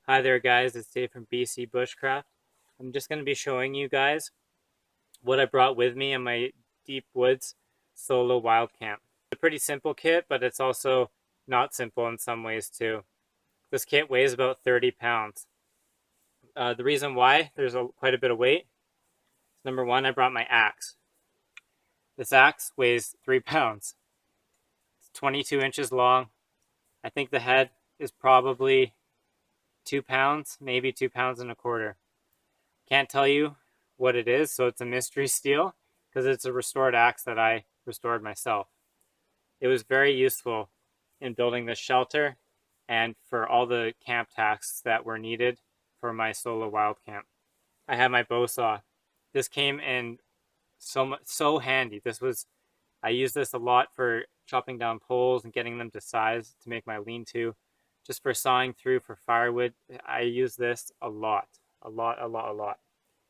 Hi there guys, it's Dave from BC Bushcraft. I'm just going to be showing you guys what I brought with me in my deep woods solo wild camp. It's a pretty simple kit, but it's also not simple in some ways too. This kit weighs about 30 pounds. The reason why there's quite a bit of weight is number one, I brought my axe. This axe weighs 3 pounds. It's 22 inches long. I think the head is probably 2 pounds, maybe 2 pounds and a quarter. Can't tell you what it is, so it's a mystery steel because it's a restored axe that I restored myself. It was very useful in building this shelter and for all the camp tasks that were needed for my solo wild camp. I have my bow saw. This came in so handy. I use this a lot for chopping down poles and getting them to size to make my lean-to. Just for sawing through for firewood, I use this a lot.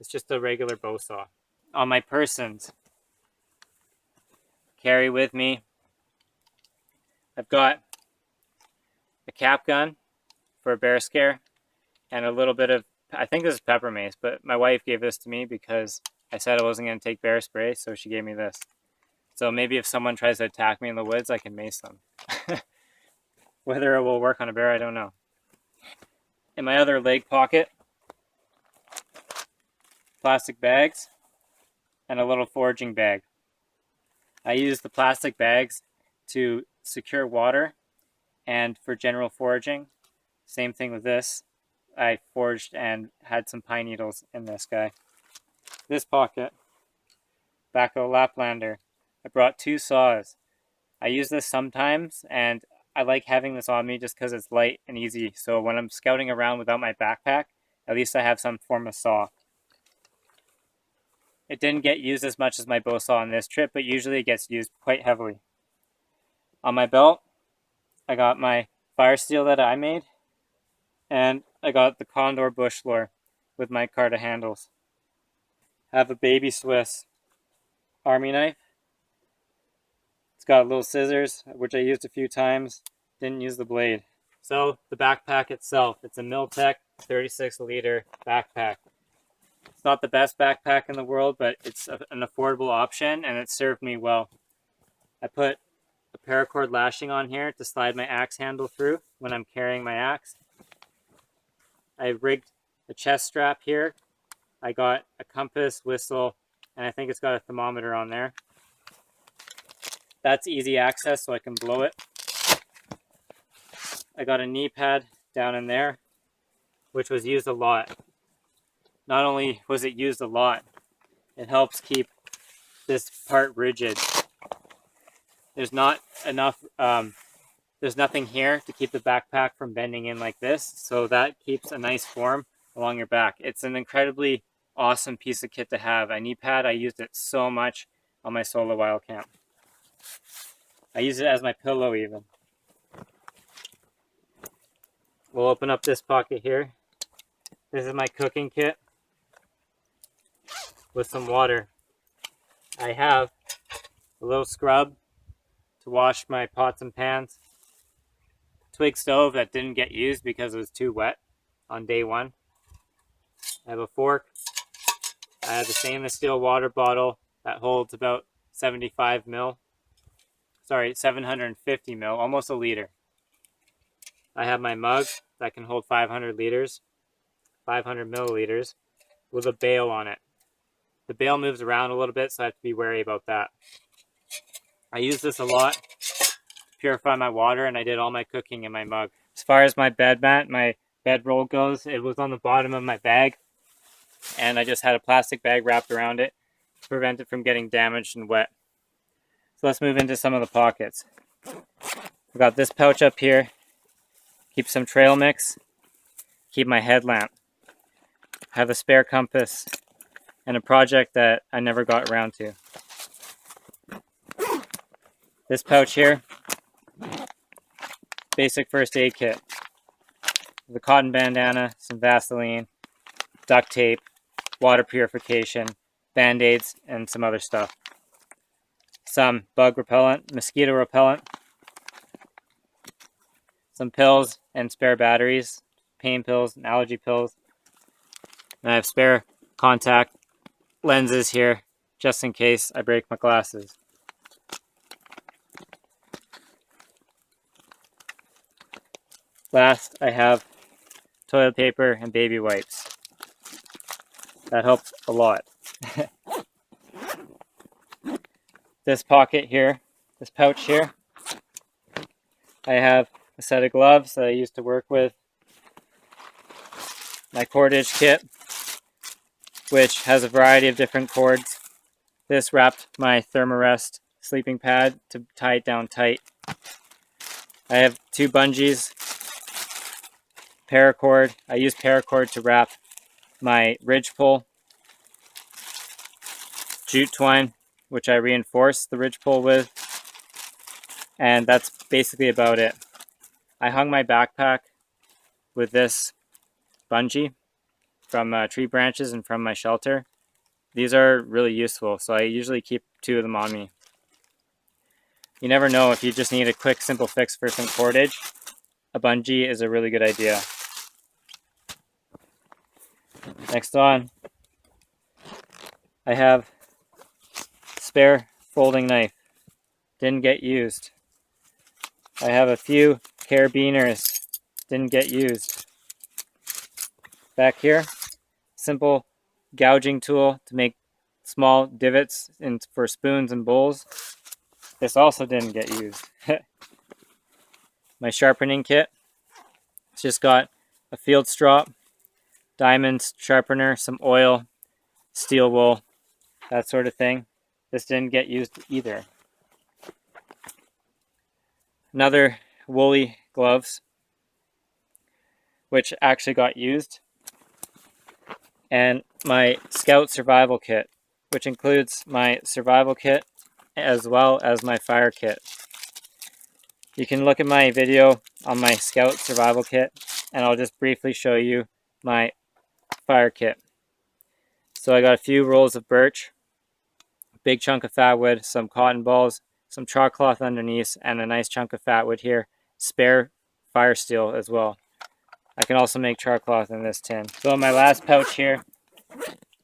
It's just a regular bow saw. On my persons, carry with me, I've got a cap gun for a bear scare and a little bit of, I think this is pepper mace, but my wife gave this to me because I said I wasn't going to take bear spray, so she gave me this. So maybe if someone tries to attack me in the woods, I can mace them. Whether it will work on a bear, I don't know. In my other leg pocket, plastic bags and a little foraging bag. I use the plastic bags to secure water and for general foraging. Same thing with this. I foraged and had some pine needles in this guy. This pocket, Tobacco Laplander. I brought 2 saws. I use this sometimes and I like having this on me just because it's light and easy. So when I'm scouting around without my backpack, at least I have some form of saw. It didn't get used as much as my bow saw on this trip, but usually it gets used quite heavily. On my belt, I got my fire steel that I made, and I got the Condor bush lure with my Carta handles. I have a baby Swiss army knife. It's got little scissors, which I used a few times. Didn't use the blade. So the backpack itself, it's a Miltech 36-liter backpack. It's not the best backpack in the world, but it's an affordable option, and it served me well. I put a paracord lashing on here to slide my axe handle through when I'm carrying my axe. I rigged the chest strap here. I got a compass, whistle, and I think it's got a thermometer on there. That's easy access, so I can blow it. I got a knee pad down in there, which was used a lot. Not only was it used a lot, it helps keep this part rigid. There's not enough, there's nothing here to keep the backpack from bending in like this, so that keeps a nice form along your back. It's an incredibly awesome piece of kit to have. A knee pad, I used it so much on my solo wild camp. I use it as my pillow even. We'll open up this pocket here. This is my cooking kit with some water. I have a little scrub to wash my pots and pans. Twig stove that didn't get used because it was too wet on day one. I have a fork. I have the stainless steel water bottle that holds about 750 mil, almost a liter. I have my mug that can hold 500 milliliters with a bail on it. The bail moves around a little bit, so I have to be wary about that. I use this a lot to purify my water, and I did all my cooking in my mug. As far as my bed mat, my bedroll goes, it was on the bottom of my bag, and I just had a plastic bag wrapped around it to prevent it from getting damaged and wet. So let's move into some of the pockets. I've got this pouch up here, keep some trail mix, keep my headlamp. I have a spare compass and a project that I never got around to. This pouch here, basic first aid kit. The cotton bandana, some Vaseline, duct tape, water purification, band-aids, and some other stuff. Some bug repellent, mosquito repellent, some pills and spare batteries, pain pills and allergy pills. And I have spare contact lenses here, just in case I break my glasses. Last, I have toilet paper and baby wipes. That helps a lot. This pocket here, this pouch here, I have a set of gloves that I used to work with, my cordage kit, which has a variety of different cords. This wrapped my Thermarest sleeping pad to tie it down tight. I have 2 bungees, paracord. I use paracord to wrap my ridgepole, jute twine, which I reinforce the ridgepole with, and that's basically about it. I hung my backpack with this bungee from tree branches and from my shelter. These are really useful, so I usually keep 2 of them on me. You never know, if you just need a quick, simple fix for some cordage, a bungee is a really good idea. Next on, I have spare folding knife. Didn't get used. I have a few carabiners. Didn't get used. Back here, simple gouging tool to make small divots for spoons and bowls. This also didn't get used. My sharpening kit. It's just got a field strop, diamond sharpener, some oil, steel wool, that sort of thing. This didn't get used either. Another woolly gloves, which actually got used. And my scout survival kit, which includes my survival kit as well as my fire kit. You can look at my video on my scout survival kit, and I'll just briefly show you my fire kit. So I got a few rolls of birch, a big chunk of fat wood, some cotton balls, some chalk cloth underneath, and a nice chunk of fat wood here. Spare fire steel as well. I can also make char cloth in this tin. So in my last pouch here,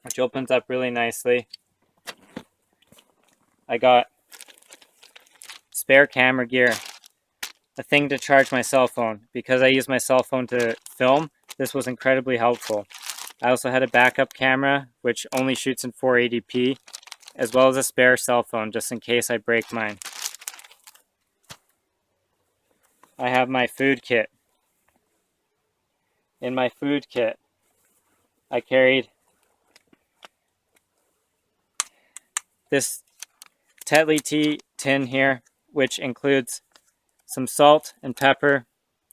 which opens up really nicely, I got spare camera gear, a thing to charge my cell phone. Because I use my cell phone to film, this was incredibly helpful. I also had a backup camera, which only shoots in 480p, as well as a spare cell phone, just in case I break mine. I have my food kit. In my food kit, I carried this Tetley tea tin here, which includes some salt and pepper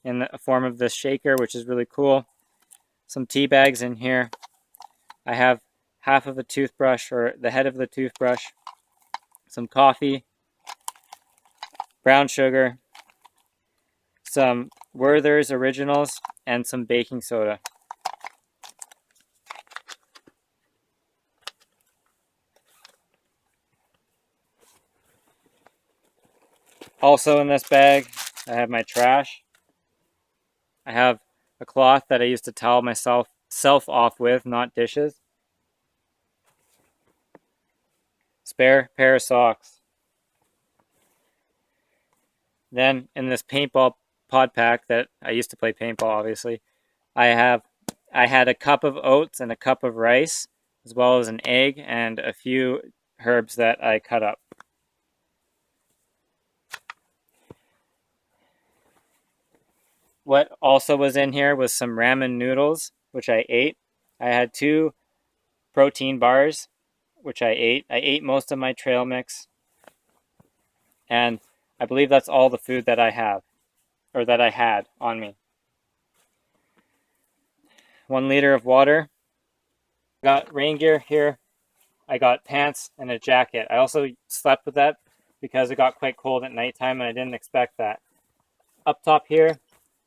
in the form of this shaker, which is really cool. Some tea bags in here. I have half of a toothbrush, or the head of the toothbrush, some coffee, brown sugar, some Werther's Originals, and some baking soda. Also in this bag, I have my trash. I have a cloth that I used to towel myself off with, not dishes. Spare pair of socks. Then in this paintball pod pack that I used to play paintball, obviously, I had a cup of oats and a cup of rice, as well as an egg and a few herbs that I cut up. What also was in here was some ramen noodles, which I ate. I had 2 protein bars, which I ate. I ate most of my trail mix. And I believe that's all the food that I have, or that I had on me. 1 liter of water. I got rain gear here. I got pants and a jacket. I also slept with that because it got quite cold at nighttime and I didn't expect that. Up top here,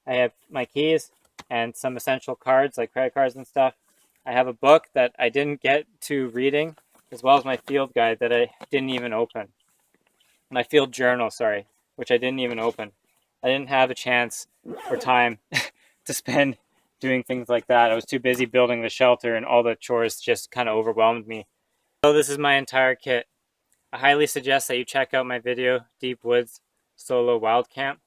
I have my keys and some essential cards like credit cards and stuff. I have a book that I didn't get to reading, as well as my field guide that I didn't even open. My field journal, sorry, which I didn't even open. I didn't have a chance or time to spend doing things like that. I was too busy building the shelter and all the chores just kind of overwhelmed me. So this is my entire kit. I highly suggest that you check out my video, Deep Woods Solo Wild Camp.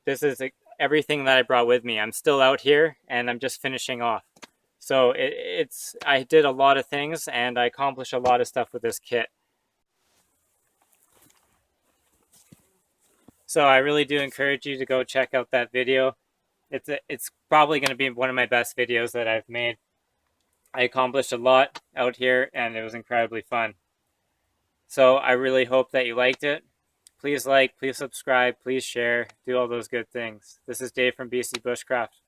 This is everything that I brought with me. I'm still out here and I'm just finishing off. So I did a lot of things and I accomplished a lot of stuff with this kit. So I really do encourage you to go check out that video. It's probably going to be one of my best videos that I've made. I accomplished a lot out here and it was incredibly fun. So I really hope that you liked it. Please like, please subscribe, please share, do all those good things. This is Dave from BC Bushcraft.